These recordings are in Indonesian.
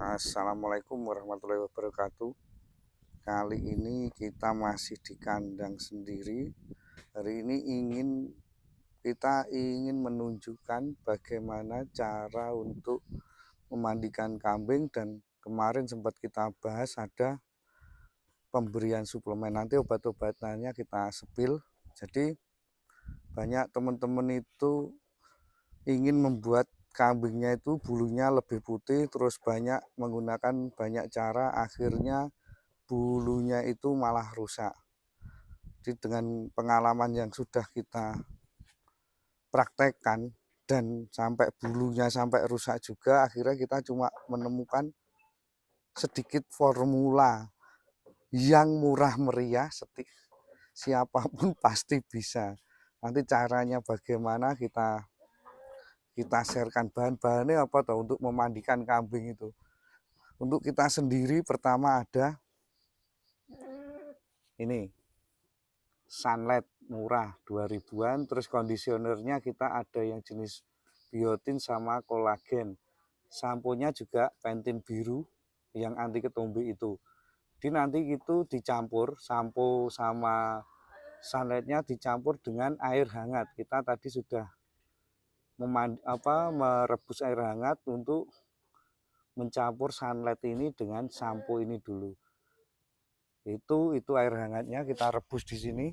Assalamualaikum warahmatullahi wabarakatuh. Kali ini kita masih di kandang sendiri. Hari ini kita ingin menunjukkan bagaimana cara untuk memandikan kambing, dan kemarin sempat kita bahas ada pemberian suplemen. Nanti obat-obatannya kita sepil. Jadi banyak teman-teman itu ingin membuat kambingnya itu bulunya lebih putih, terus banyak menggunakan banyak cara, akhirnya bulunya itu malah rusak. Jadi dengan pengalaman yang sudah kita praktekkan dan sampai bulunya sampai rusak juga, akhirnya kita cuma menemukan sedikit formula yang murah meriah, siapapun pasti bisa. Nanti caranya bagaimana kita sharekan. Bahan-bahannya apa tuh untuk memandikan kambing itu. Untuk kita sendiri pertama ada ini Sunlight murah 2000-an, terus kondisionernya kita ada yang jenis biotin sama kolagen. Samponya juga Pantene biru yang anti ketombe itu. Jadi nanti itu dicampur, sampo sama sunlightnya dicampur dengan air hangat. Kita tadi sudah merebus air hangat untuk mencampur sunlight ini dengan sampo ini dulu. Itu air hangatnya kita rebus di sini.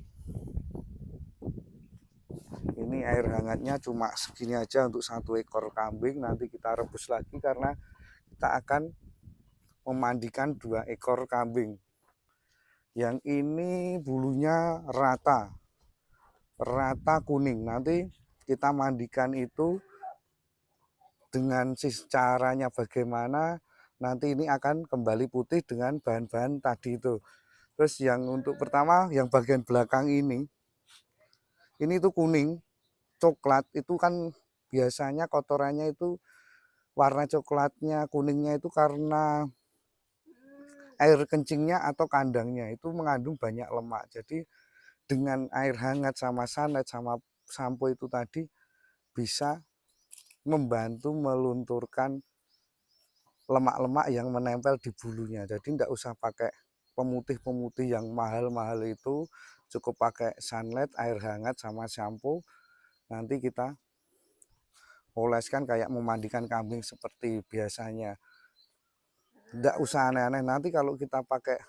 Ini air hangatnya cuma segini aja untuk 1 ekor kambing. Nanti kita rebus lagi karena kita akan memandikan 2 ekor kambing. Yang ini bulunya rata kuning. Nanti kita mandikan itu dengan caranya bagaimana, nanti ini akan kembali putih dengan bahan-bahan tadi itu. Terus yang untuk pertama, yang bagian belakang ini tuh kuning, coklat, itu kan biasanya kotorannya itu warna coklatnya, kuningnya itu karena air kencingnya atau kandangnya itu mengandung banyak lemak. Jadi dengan air hangat sama sunlight sama sampo itu tadi bisa membantu melunturkan lemak-lemak yang menempel di bulunya. Jadi tidak usah pakai pemutih-pemutih yang mahal-mahal itu, cukup pakai sunlight, air hangat sama sampo. Nanti kita oleskan kayak memandikan kambing seperti biasanya. Tidak usah aneh-aneh. Nanti kalau kita pakai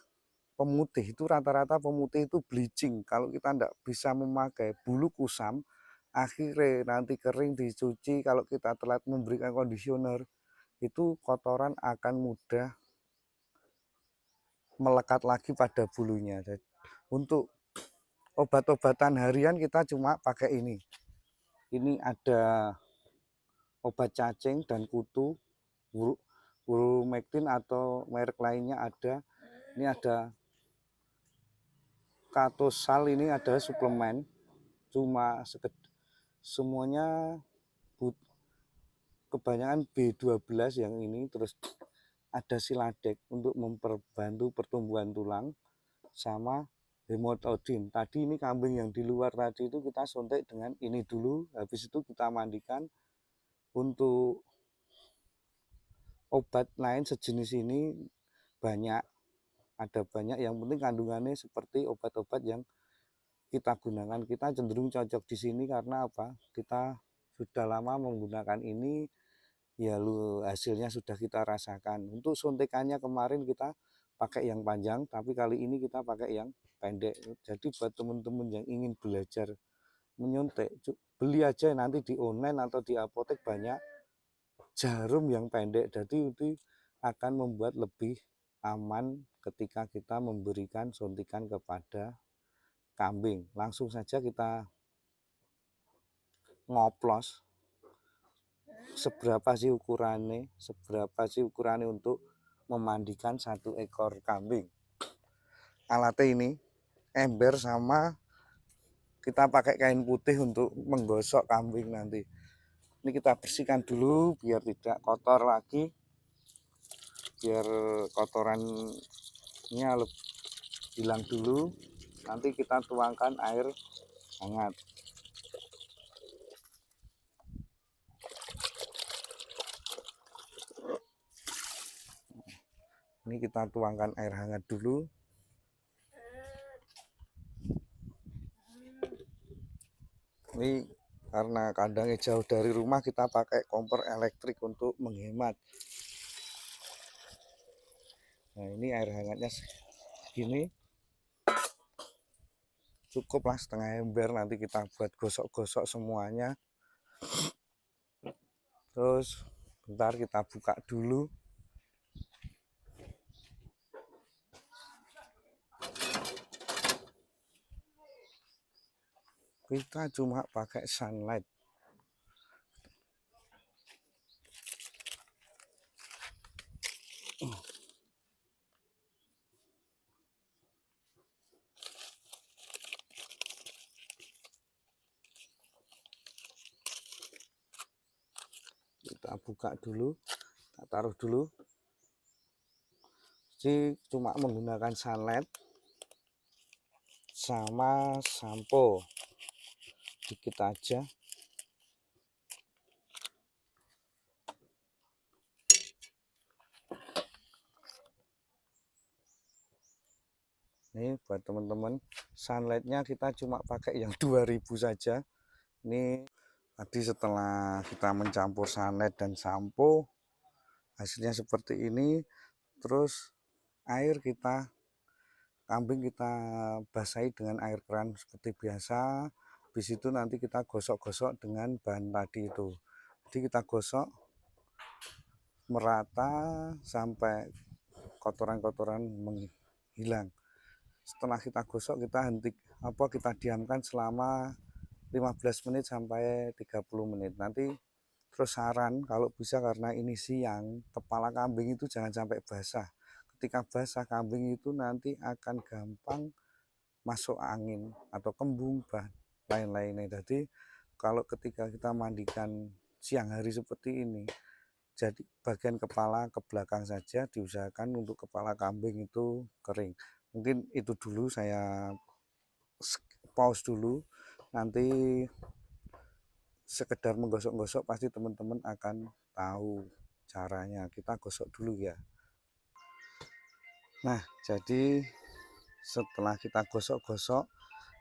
pemutih itu rata-rata pemutih itu bleaching. Kalau kita tidak bisa memakai, bulu kusam, akhirnya nanti kering dicuci. Kalau kita telat memberikan kondisioner, itu kotoran akan mudah melekat lagi pada bulunya. Jadi, untuk obat-obatan harian kita cuma pakai ini. Ini ada obat cacing dan kutu, Wurmectin atau merek lainnya ada. Ini ada Katosal, ini ada suplemen. Cuma semuanya kebanyakan B12 yang ini. Terus ada Siladek untuk memperbantu pertumbuhan tulang, sama Hemotodin. Tadi ini kambing yang di luar tadi itu kita suntik dengan ini dulu, habis itu kita mandikan. Untuk obat lain sejenis ini ada banyak, yang penting kandungannya seperti obat-obat yang kita gunakan. Kita cenderung cocok di sini karena apa? Kita sudah lama menggunakan ini, ya hasilnya sudah kita rasakan. Untuk suntikannya kemarin kita pakai yang panjang, tapi kali ini kita pakai yang pendek. Jadi buat teman-teman yang ingin belajar menyuntik, beli aja nanti di online atau di apotek banyak jarum yang pendek. Jadi itu akan membuat lebih aman ketika kita memberikan suntikan kepada kambing. Langsung saja kita ngoplos seberapa sih ukurannya untuk memandikan 1 ekor kambing. Alatnya ini ember, sama kita pakai kain putih untuk menggosok kambing nanti. Ini kita bersihkan dulu biar tidak kotor lagi, biar kotorannya hilang dulu. Nanti kita tuangkan air hangat. Ini kita tuangkan air hangat dulu. Ini karena kandangnya jauh dari rumah, kita pakai kompor elektrik untuk menghemat. Nah, ini air hangatnya segini. Cukuplah setengah ember, nanti kita buat gosok-gosok semuanya. Terus bentar kita buka dulu. Kita cuma pakai sunlight. Kita buka dulu, kita taruh dulu. Jadi cuma menggunakan sunlight sama sampo dikit aja. Nih buat teman-teman, sunlightnya kita cuma pakai yang 2000 saja. Ini tadi setelah kita mencampur sunlight dan sampo, hasilnya seperti ini. Terus air kambing kita basahi dengan air keran seperti biasa. Habis itu nanti kita gosok-gosok dengan bahan tadi itu. Jadi kita gosok merata sampai kotoran-kotoran menghilang. Setelah kita gosok, kita diamkan selama 15 menit sampai 30 menit. Nanti terus saran kalau bisa, karena ini siang, kepala kambing itu jangan sampai basah. Ketika basah, kambing itu nanti akan gampang masuk angin atau kembung lain-lainnya. Jadi kalau ketika kita mandikan siang hari seperti ini, jadi bagian kepala ke belakang saja, diusahakan untuk kepala kambing itu kering. Mungkin itu dulu, saya pause dulu. Nanti sekedar menggosok-gosok pasti teman-teman akan tahu caranya. Kita gosok dulu ya. Nah, jadi setelah kita gosok-gosok,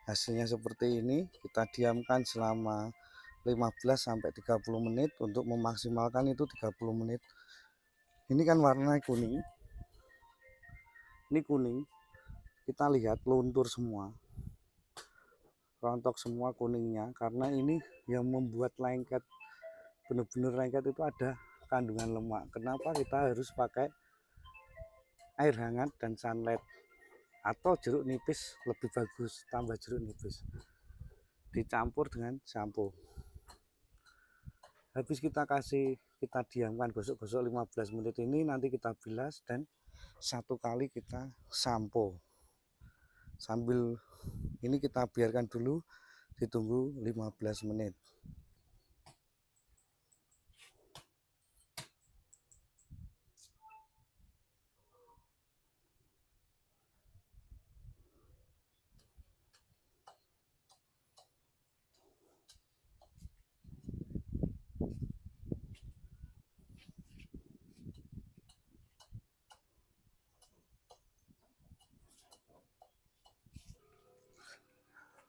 hasilnya seperti ini. Kita diamkan selama 15 sampai 30 menit. Untuk memaksimalkan itu 30 menit. Ini kan warna kuning. Ini kuning. Kita lihat luntur semua, rontok semua kuningnya, karena ini yang membuat lengket, benar-benar lengket itu ada kandungan lemak. Kenapa kita harus pakai air hangat dan sunlight atau jeruk nipis, lebih bagus, tambah jeruk nipis dicampur dengan sampo. Habis kita diamkan gosok-gosok 15 menit ini, nanti kita bilas dan satu kali kita sampo. Sambil ini kita biarkan dulu, ditunggu 15 menit.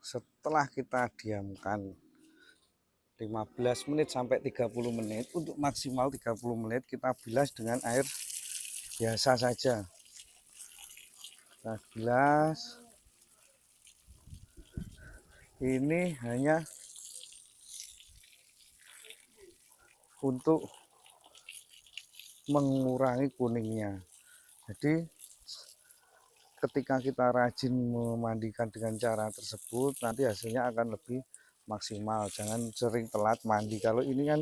Setelah kita diamkan 15 menit sampai 30 menit, untuk maksimal 30 menit kita bilas dengan air biasa saja. Kita bilas. Ini hanya untuk mengurangi kuningnya. Jadi ketika kita rajin memandikan dengan cara tersebut, nanti hasilnya akan lebih maksimal. Jangan sering telat mandi. Kalau ini kan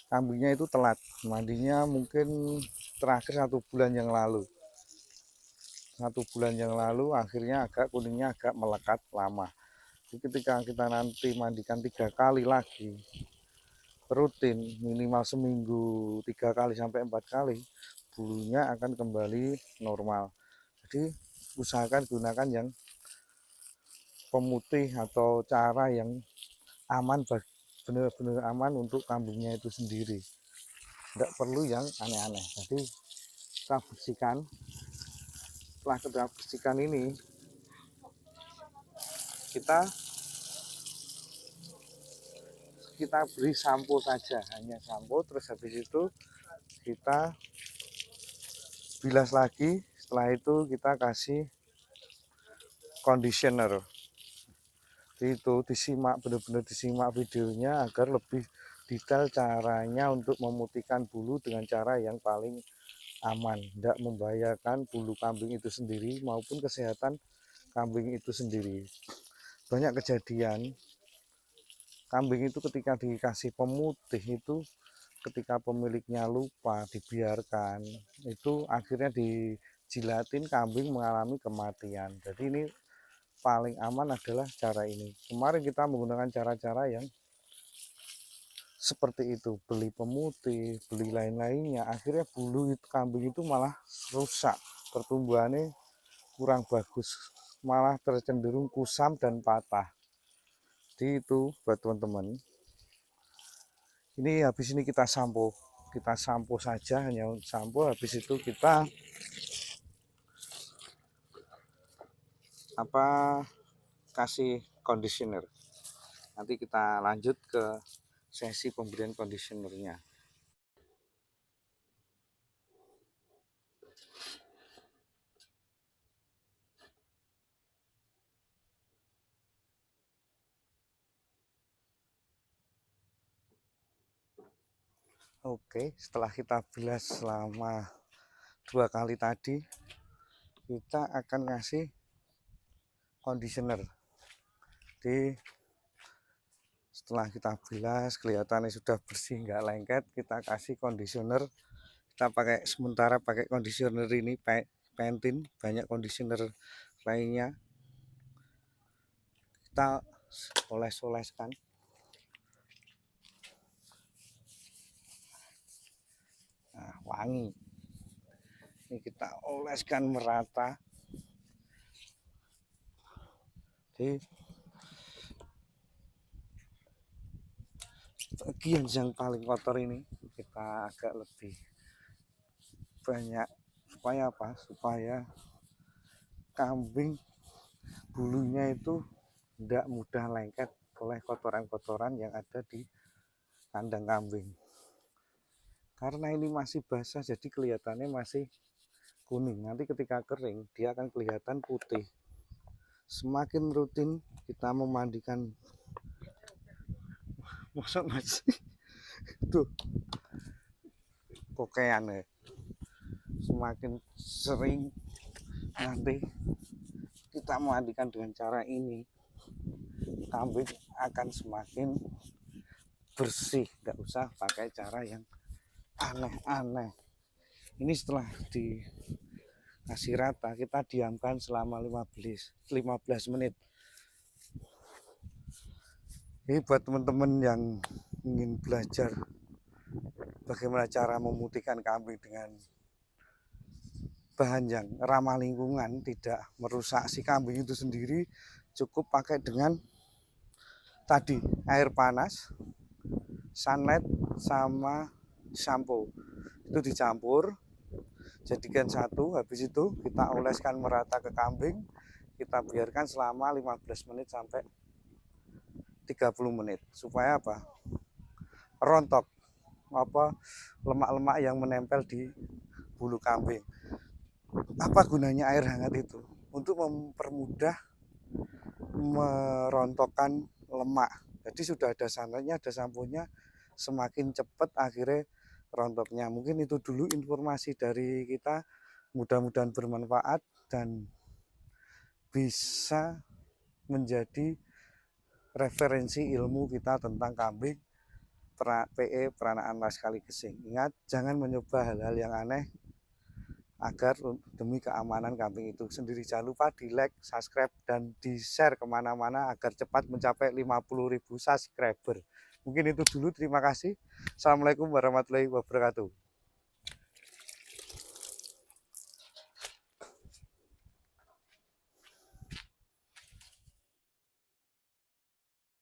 kambingnya itu telat mandinya, mungkin terakhir 1 bulan yang lalu. 1 bulan yang lalu akhirnya kuningnya agak melekat lama. Jadi ketika kita nanti mandikan 3 kali lagi rutin, minimal seminggu 3 kali sampai 4 kali, bulunya akan kembali normal. Jadi usahakan gunakan yang pemutih atau cara yang aman, benar-benar aman untuk kambingnya itu sendiri. Tidak perlu yang aneh-aneh. Jadi kita bersihkan. Setelah kita bersihkan ini, kita beri sampo saja, hanya sampo. Terus habis itu kita bilas lagi. Setelah itu kita kasih conditioner. Itu disimak, benar-benar disimak videonya agar lebih detail caranya untuk memutihkan bulu dengan cara yang paling aman, tidak membahayakan bulu kambing itu sendiri maupun kesehatan kambing itu sendiri. Banyak kejadian kambing itu ketika dikasih pemutih itu, ketika pemiliknya lupa, dibiarkan, itu akhirnya dijilatin, kambing mengalami kematian. Jadi ini paling aman adalah cara ini. Kemarin kita menggunakan cara-cara yang seperti itu, beli pemutih, beli lain-lainnya, akhirnya bulu itu kambing itu malah rusak, pertumbuhannya kurang bagus, malah tercenderung kusam dan patah. Jadi itu buat teman-teman. Ini habis ini kita sampo saja, hanya sampo. Habis itu kita kasih conditioner. Nanti kita lanjut ke sesi pemberian conditionernya. Oke, setelah kita bilas selama 2 kali tadi, kita akan kasih conditioner. Jadi setelah kita bilas kelihatannya sudah bersih, nggak lengket, kita kasih conditioner. Kita sementara pakai conditioner ini Pantene, banyak conditioner lainnya. Kita oles-oleskan. Nah, wangi. Ini kita oleskan merata. Jadi bagian yang paling kotor ini kita agak lebih banyak, supaya apa? Supaya kambing bulunya itu tidak mudah lengket oleh kotoran-kotoran yang ada di kandang kambing. Karena ini masih basah, jadi kelihatannya masih kuning. Nanti ketika kering, dia akan kelihatan putih. Semakin rutin kita memandikan, masa masih tuh kokean ya. Semakin sering nanti kita memandikan dengan cara ini, kambing akan semakin bersih. Nggak usah pakai cara yang aneh-aneh. Ini setelah dikasih rata, kita diamkan selama 15 menit. Ini buat teman-teman yang ingin belajar bagaimana cara memutihkan kambing dengan bahan yang ramah lingkungan, tidak merusak si kambing itu sendiri, cukup pakai dengan tadi air panas, sunlight, sama sampo. Itu dicampur, jadikan satu. Habis itu kita oleskan merata ke kambing, kita biarkan selama 15 menit sampai 30 menit. Supaya apa? Rontok lemak-lemak yang menempel di bulu kambing. Apa gunanya air hangat itu? Untuk mempermudah merontokkan lemak. Jadi sudah ada santannya, ada samponya, semakin cepat akhirnya rontoknya. Mungkin itu dulu informasi dari kita, mudah-mudahan bermanfaat dan bisa menjadi referensi ilmu kita tentang kambing, PE, peranaan sekali gesing. Ingat, jangan mencoba hal-hal yang aneh agar demi keamanan kambing itu sendiri. Jangan lupa di like, subscribe, dan di share kemana-mana agar cepat mencapai 50.000 subscriber. Mungkin itu dulu, terima kasih. Assalamualaikum warahmatullahi wabarakatuh.